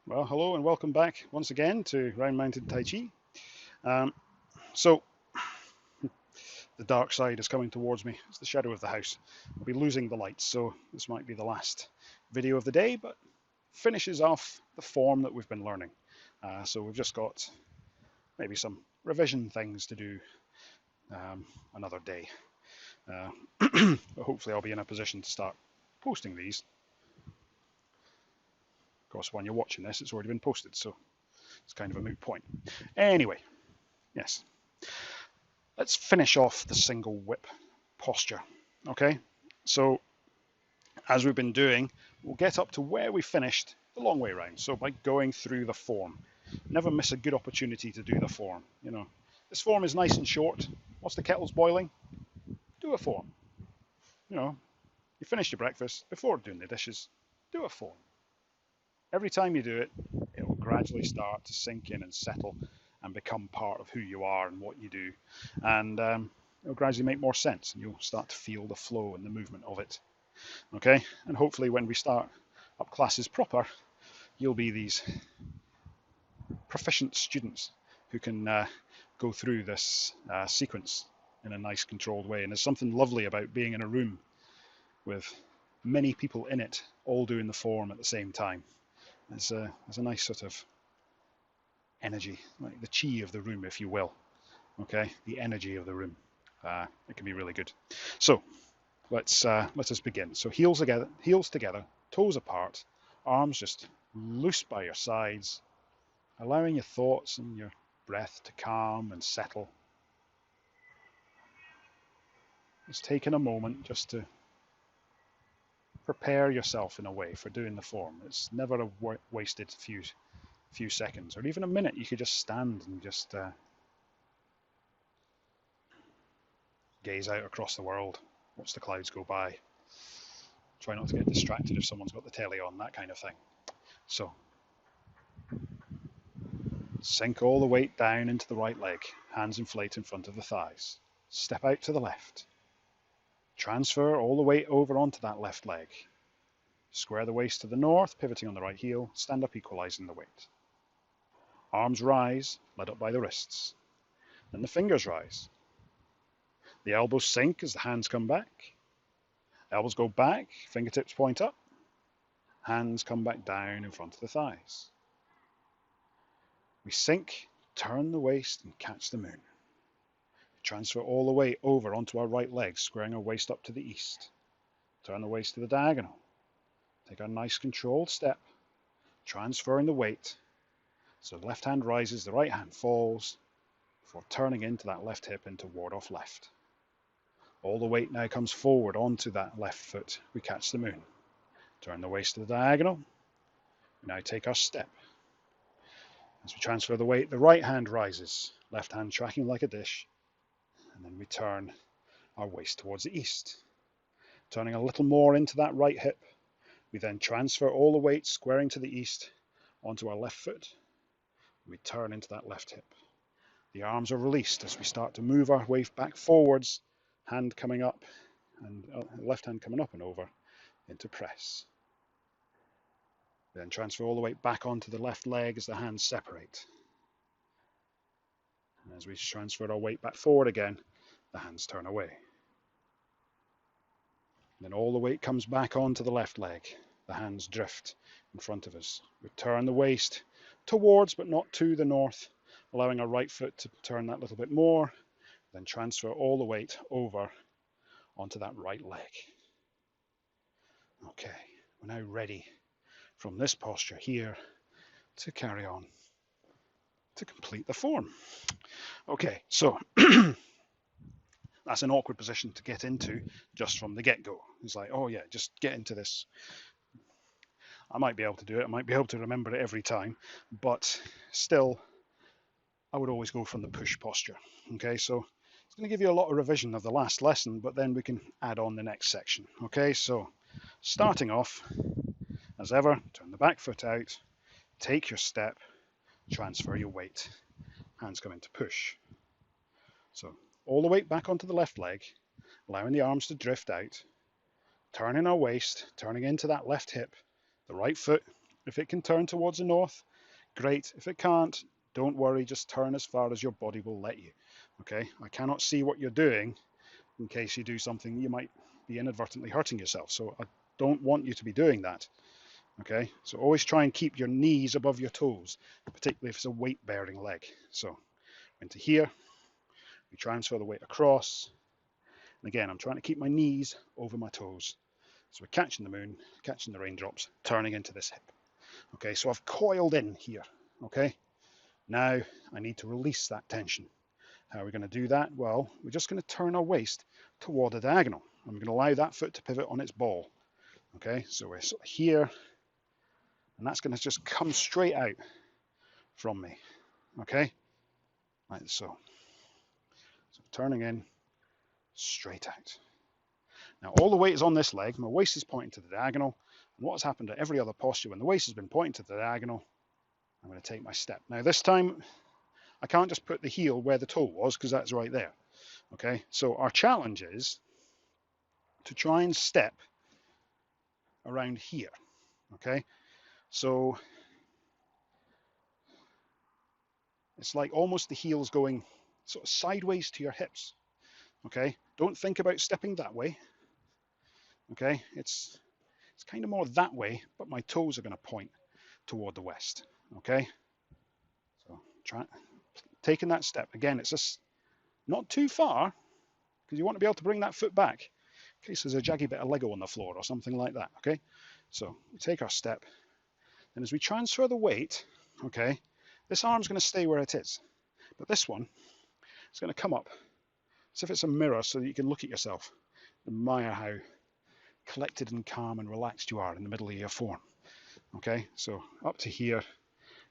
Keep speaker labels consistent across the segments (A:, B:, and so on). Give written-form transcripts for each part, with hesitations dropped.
A: Well, hello and welcome back once again to Round Mounted Tai Chi. Um, so, the dark side is coming towards me. It's the shadow of the house. I'll be losing the lights, so this might be the last video of the day, but finishes off the form that we've been learning. So we've just got maybe some revision things to do another day. But hopefully I'll be in a position to start posting these. Of course, when you're watching this, it's already been posted, so it's kind of a moot point. Anyway, yes. Let's finish off the single whip posture. Okay, so as we've been doing, we'll get up to where we finished the long way round. So by going through the form, never miss a good opportunity to do the form. You know, this form is nice and short. Once the kettle's boiling, do a form. You know, you finished your breakfast before doing the dishes, do a form. Every time you do it, it will gradually start to sink in and settle and become part of who you are and what you do. And it'll gradually make more sense and you'll start to feel the flow and the movement of it. Okay? And hopefully when we start up classes proper, you'll be these proficient students who can go through this sequence in a nice controlled way. And there's something lovely about being in a room with many people in it all doing the form at the same time. There's a nice sort of energy, like the chi of the room, if you will. Okay, the energy of the room. It can be really good. So let us begin. So heels together, toes apart, arms just loose by your sides, allowing your thoughts and your breath to calm and settle. Just taking a moment just to prepare yourself in a way for doing the form. It's never a wasted few seconds or even a minute. You could just stand and just gaze out across the world, watch the clouds go by. Try not to get distracted if someone's got the telly on, that kind of thing. So sink all the weight down into the right leg, hands inflate in front of the thighs. Step out to the left. Transfer all the weight over onto that left leg. Square the waist to the north, pivoting on the right heel, stand up equalizing the weight. Arms rise, led up by the wrists. Then the fingers rise. The elbows sink as the hands come back. Elbows go back, fingertips point up. Hands come back down in front of the thighs. We sink, turn the waist and catch the moon. Transfer all the weight over onto our right leg, squaring our waist up to the east. Turn the waist to the diagonal. Take a nice controlled step, transferring the weight. So the left hand rises, the right hand falls, before turning into that left hip into ward off left. All the weight now comes forward onto that left foot. We catch the moon. Turn the waist to the diagonal. We now take our step. As we transfer the weight, the right hand rises, left hand tracking like a dish, and then we turn our waist towards the east. Turning a little more into that right hip, we then transfer all the weight squaring to the east onto our left foot. We turn into that left hip. The arms are released as we start to move our way back forwards, hand coming up and left hand coming up and over into press. Then transfer all the weight back onto the left leg as the hands separate. And as we transfer our weight back forward again, the hands turn away. Then all the weight comes back onto the left leg. The hands drift in front of us. We turn the waist towards but not to the north, allowing our right foot to turn that little bit more. Then transfer all the weight over onto that right leg. Okay, we're now ready from this posture here to carry on to complete the form. Okay, so that's an awkward position to get into just from the get-go. It's like, oh yeah, just get into this. I might be able to do it, I might be able to remember it every time, but still, I would always go from the push posture. Okay, so it's going to give you a lot of revision of the last lesson, but then we can add on the next section. Okay, so starting off, as ever, turn the back foot out, take your step, transfer your weight. Hands come into push. So all the weight back onto the left leg, allowing the arms to drift out, turning our waist, turning into that left hip, the right foot If it can turn towards the north, great. If it can't, don't worry, just turn as far as your body will let you. Okay, I cannot see what you're doing in case you do something you might be inadvertently hurting yourself. So I don't want you to be doing that. Okay, so always try and keep your knees above your toes, particularly if it's a weight-bearing leg. So into here, we transfer the weight across. And again, I'm trying to keep my knees over my toes. So we're catching the moon, catching the raindrops, turning into this hip. Okay, so I've coiled in here. Okay, now I need to release that tension. How are we going to do that? Well, we're just going to turn our waist toward a diagonal. I'm going to allow that foot to pivot on its ball. Okay, so we're sort of here, and that's going to just come straight out from me. Okay, like so. So turning in, straight out. Now all the weight is on this leg, my waist is pointing to the diagonal, and what has happened to every other posture when the waist has been pointing to the diagonal, I'm going to take my step. Now this time, I can't just put the heel where the toe was, because that's right there. Okay, so our challenge is to try and step around here. Okay, so it's like almost the heel's going sort of sideways to your hips. Okay, don't think about stepping that way. Okay, it's kind of more that way, but my toes are going to point toward the west. Okay, so taking that step again. It's just not too far, because you want to be able to bring that foot back in case there's a jaggy bit of Lego on the floor or something like that. Okay, so we take our step, and as we transfer the weight, okay, this arm's going to stay where it is, but this one is going to come up as if it's a mirror, so that you can look at yourself, admire how collected and calm and relaxed you are in the middle of your form. Okay, so up to here,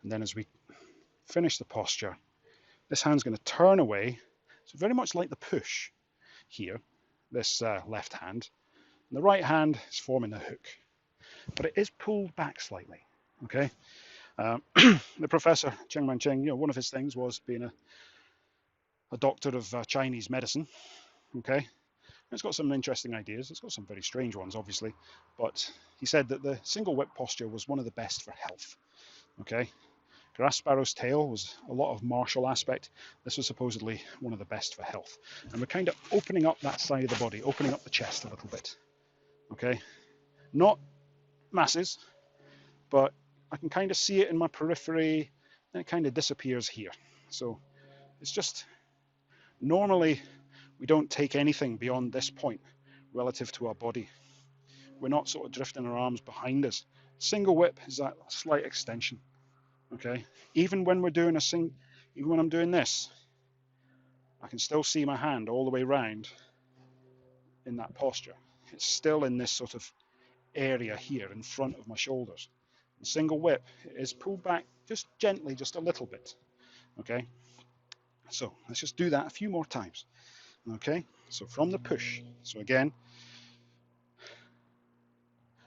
A: and then as we finish the posture, this hand's going to turn away, so very much like the push here, this left hand, and the right hand is forming the hook, but it is pulled back slightly. Okay, the professor Man-Ching, one of his things was being a doctor of Chinese medicine. Okay, it's got some interesting ideas. It's got some very strange ones, obviously, but he said that the single whip posture was one of the best for health. Okay, grass sparrow's tail was a lot of martial aspect. This was supposedly one of the best for health, and we're kind of opening up that side of the body, opening up the chest a little bit. Okay, not masses, but I can kind of see it in my periphery, and it kind of disappears here. So it's just, normally we don't take anything beyond this point relative to our body. We're not sort of drifting our arms behind us. Single whip is that slight extension. Okay, even when we're doing even when I'm doing this, I can still see my hand all the way around in that posture. It's still in this sort of area here in front of my shoulders. The single whip is pulled back just gently, just a little bit. Okay, so let's just do that a few more times. Okay, so from the push, so again,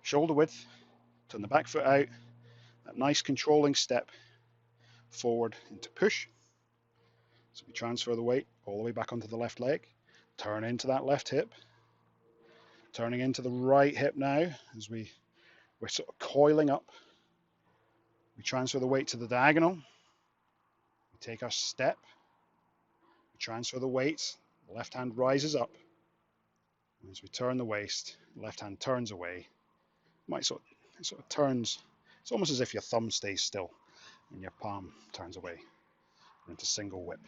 A: shoulder width, turn the back foot out, that nice controlling step forward into push. So we transfer the weight all the way back onto the left leg, turn into that left hip, turning into the right hip now as we're sort of coiling up. We transfer the weight to the diagonal, we take our step, we transfer the weight, the left hand rises up. As we turn the waist, the left hand turns away. It sort of turns, it's almost as if your thumb stays still and your palm turns away into single whip.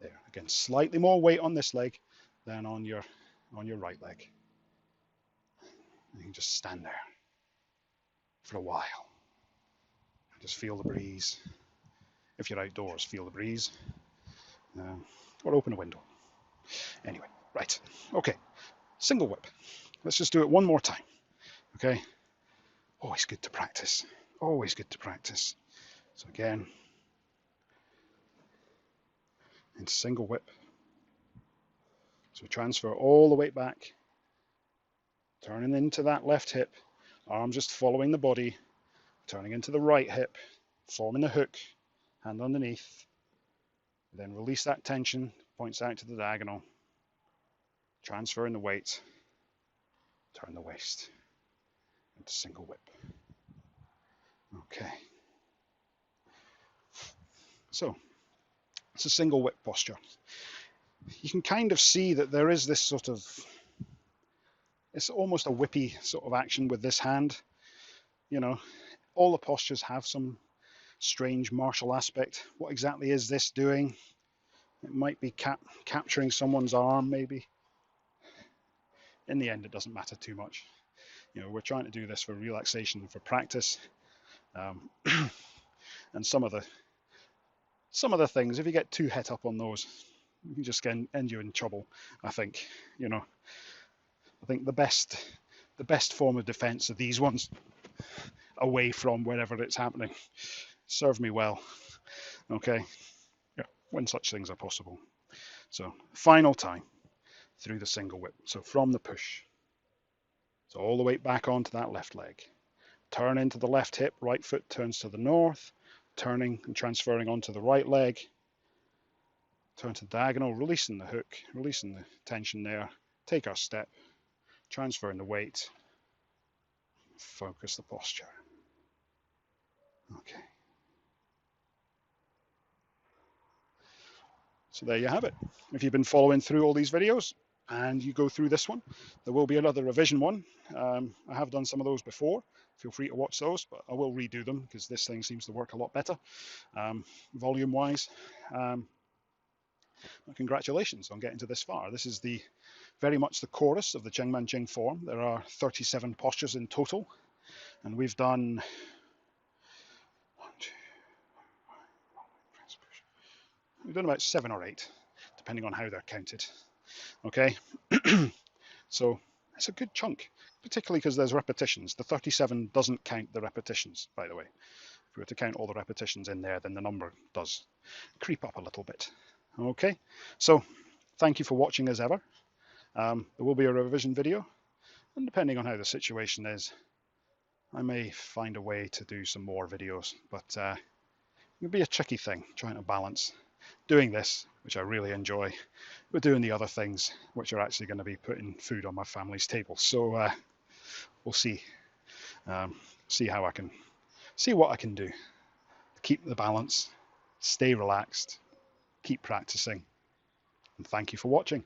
A: There, again, slightly more weight on this leg than on your right leg. You can just stand there for a while. Just feel the breeze. If you're outdoors, feel the breeze. Or open a window. Anyway, right. Okay, single whip. Let's just do it one more time. Okay. Always good to practice. Always good to practice. So again, into single whip. So we transfer all the weight back, turning into that left hip, arm just following the body, turning into the right hip, forming the hook, hand underneath, then release that tension, points out to the diagonal, transferring the weight, turn the waist into single whip. Okay. So it's a single whip posture. You can kind of see that there is this sort of, it's almost a whippy sort of action with this hand. You know, all the postures have some strange martial aspect. What exactly is this doing? It might be capturing someone's arm, maybe. In the end, it doesn't matter too much. You know, we're trying to do this for relaxation and for practice. And some of the things, if you get too het up on those, you can just end you in trouble. I think. You know, I think the best form of defense are these ones, away from wherever it's happening. Serve me well. Okay. Yeah, when such things are possible. So final time through the single whip. So from the push. So all the way back onto that left leg. Turn into the left hip, right foot turns to the north, turning and transferring onto the right leg. Turn to diagonal, releasing the hook, releasing the tension there. Take our step, transferring the weight, focus the posture. Okay. So there you have it. If you've been following through all these videos and you go through this one, there will be another revision one. I have done some of those before. Feel free to watch those, but I will redo them because this thing seems to work a lot better, volume-wise. Congratulations on getting to this far. This is very much the chorus of the Man-Ching form. There are 37 postures in total, and we've done about 7 or 8, depending on how they're counted. Okay, so it's a good chunk, particularly because there's repetitions. The 37 doesn't count the repetitions, by the way. If we were to count all the repetitions in there, then the number does creep up a little bit. Okay, so thank you for watching as ever. There will be a revision video, and depending on how the situation is, I may find a way to do some more videos, but it'll be a tricky thing trying to balance doing this, which I really enjoy, with doing the other things which are actually going to be putting food on my family's table. So we'll see how I can see what I can do to keep the balance, stay relaxed, keep practicing, and thank you for watching.